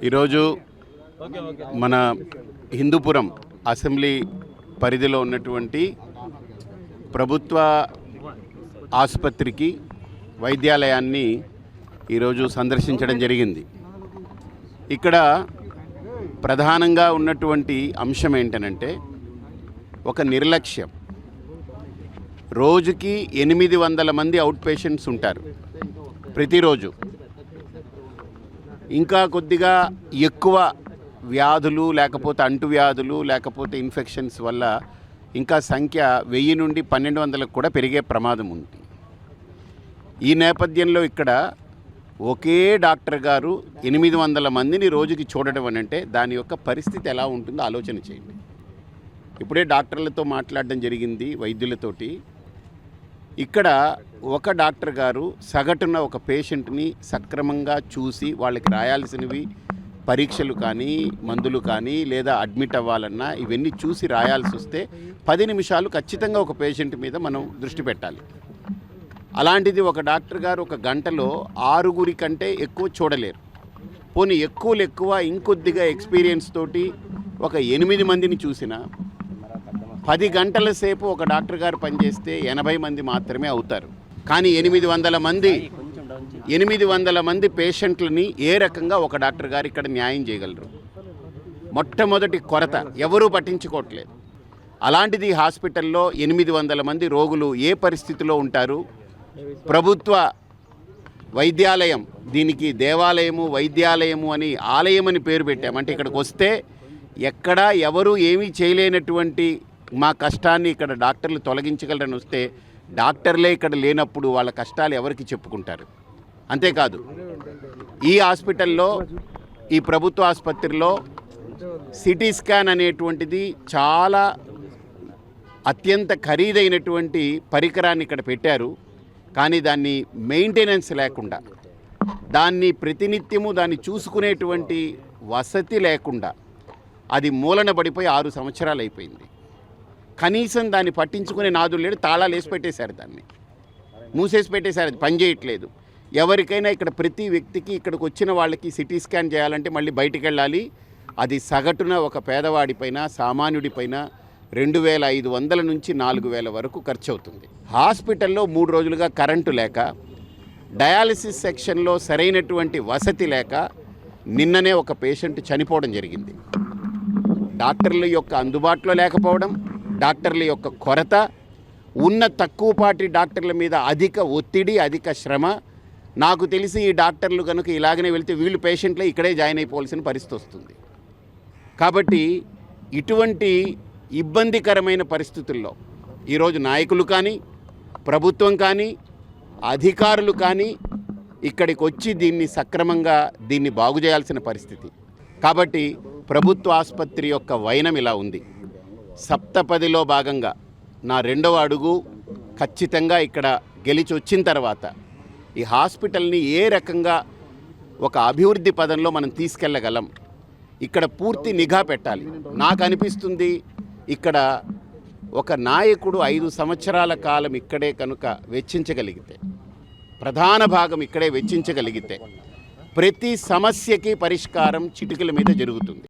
ఈరోజు మన హిందూపురం అసెంబ్లీ పరిధిలో ఉన్నటువంటి ప్రభుత్వ ఆసుపత్రికి వైద్యాలయాన్ని ఈరోజు సందర్శించడం జరిగింది. ఇక్కడ ప్రధానంగా ఉన్నటువంటి అంశం ఏంటనంటే ఒక నిర్లక్ష్యం. రోజుకి 800 మంది అవుట్ పేషెంట్స్ ఉంటారు ప్రతిరోజు. ఇంకా కొద్దిగా ఎక్కువ వ్యాధులు లేకపోతే అంటువ్యాధులు లేకపోతే ఇన్ఫెక్షన్స్ వల్ల ఇంకా సంఖ్య 1000 నుండి 1200కు కూడా పెరిగే ప్రమాదం ఉంది. ఈ నేపథ్యంలో ఇక్కడ ఒకే డాక్టర్ గారు 800 మందిని రోజుకి చూడడం అంటే దాని యొక్క పరిస్థితి ఎలా ఉంటుందో ఆలోచన చేయండి. ఇప్పుడే డాక్టర్లతో మాట్లాడడం జరిగింది, వైద్యులతోటి. ఇక్కడ ఒక డాక్టర్ గారు సగటున ఒక పేషెంట్ని సక్రమంగా చూసి వాళ్ళకి రాయాల్సినవి పరీక్షలు కానీ మందులు కానీ లేదా అడ్మిట్ అవ్వాలన్నా ఇవన్నీ చూసి రాయాల్సి వస్తే 10 నిమిషాలు ఖచ్చితంగా ఒక పేషెంట్ మీద మనం దృష్టి పెట్టాలి. అలాంటిది ఒక డాక్టర్ గారు ఒక గంటలో 6 కంటే ఎక్కువ చూడలేరు. పోనీ ఎక్కువ ఇంకొద్దిగా ఎక్స్పీరియన్స్ తోటి ఒక 8 మందిని చూసినా 10 గంటల సేపు ఒక డాక్టర్ గారు పనిచేస్తే 80 మంది మాత్రమే అవుతారు. కానీ 800 మంది పేషెంట్లని ఏ రకంగా ఒక డాక్టర్ గారు ఇక్కడ న్యాయం చేయగలరు? మొట్టమొదటి కొరత ఎవరూ పట్టించుకోవట్లేదు. అలాంటిది హాస్పిటల్లో 800 మంది రోగులు ఏ పరిస్థితిలో ఉంటారు? ప్రభుత్వ వైద్యాలయం, దీనికి దేవాలయము వైద్యాలయము అని ఆలయం అని పేరు పెట్టామంటే ఇక్కడికి వస్తే ఎక్కడా ఎవరు ఏమీ చేయలేనటువంటి మా కష్టాన్ని ఇక్కడ డాక్టర్లు తొలగించగలరని వస్తే డాక్టర్లే ఇక్కడ లేనప్పుడు వాళ్ళ కష్టాలు ఎవరికి చెప్పుకుంటారు? అంతేకాదు ఈ హాస్పిటల్లో, ఈ ప్రభుత్వ ఆసుపత్రిలో సిటీ స్కాన్ అనేటువంటిది చాలా అత్యంత ఖరీదైనటువంటి పరికరాన్ని ఇక్కడ పెట్టారు. కానీ దాన్ని మెయింటెనెన్స్ లేకుండా, దాన్ని ప్రతినిత్యము దాన్ని చూసుకునేటువంటి వసతి లేకుండా అది మూలన పడిపోయి 6 సంవత్సరాలు అయిపోయింది. కనీసం దాన్ని పట్టించుకునే నాదులు లేడు. తాళాలు వేసి పెట్టేశారు, దాన్ని మూసేసి పెట్టేశారు, అది పనిచేయట్లేదు. ఎవరికైనా ఇక్కడ ప్రతి వ్యక్తికి ఇక్కడికి వచ్చిన వాళ్ళకి సిటీ స్కాన్ చేయాలంటే మళ్ళీ బయటికి వెళ్ళాలి. అది సగటున ఒక పేదవాడిపైన సామాన్యుడిపైన 2500 నుంచి 4000 వరకు ఖర్చు అవుతుంది. హాస్పిటల్లో 3 రోజులుగా కరెంటు లేక, డయాలసిస్ సెక్షన్లో సరైనటువంటి వసతి లేక నిన్ననే ఒక పేషెంట్ చనిపోవడం జరిగింది. డాక్టర్ల యొక్క అందుబాటులో లేకపోవడం, డాక్టర్ల యొక్క కొరత, ఉన్న తక్కువపాటి డాక్టర్ల మీద అధిక ఒత్తిడి, అధిక శ్రమ. నాకు తెలిసి ఈ డాక్టర్లు కనుక ఇలాగనే వెళ్తే వీళ్ళు పేషెంట్లే ఇక్కడే జాయిన్ అయిపోవాల్సిన పరిస్థితి వస్తుంది. కాబట్టి ఇటువంటి ఇబ్బందికరమైన పరిస్థితుల్లో ఈరోజు నాయకులు కానీ, ప్రభుత్వం కానీ, అధికారులు కానీ ఇక్కడికి వచ్చి దీన్ని సక్రమంగా దీన్ని బాగు చేయాల్సిన పరిస్థితి. కాబట్టి ప్రభుత్వ ఆసుపత్రి యొక్క వైనం ఇలా ఉంది. సప్తపదిలో భాగంగా నా 2వ అడుగు ఖచ్చితంగా ఇక్కడ గెలిచి వచ్చిన తర్వాత ఈ హాస్పిటల్ని ఏ రకంగా ఒక అభివృద్ధి పదంలో మనం తీసుకెళ్ళగలం, ఇక్కడ పూర్తి నిఘా పెట్టాలి. నాకు అనిపిస్తుంది ఇక్కడ ఒక నాయకుడు 5 సంవత్సరాల కాలం ఇక్కడే కనుక వెచ్చించగలిగితే, ప్రధాన భాగం ఇక్కడే వెచ్చించగలిగితే ప్రతి సమస్యకి పరిష్కారం చిటికల మీద జరుగుతుంది.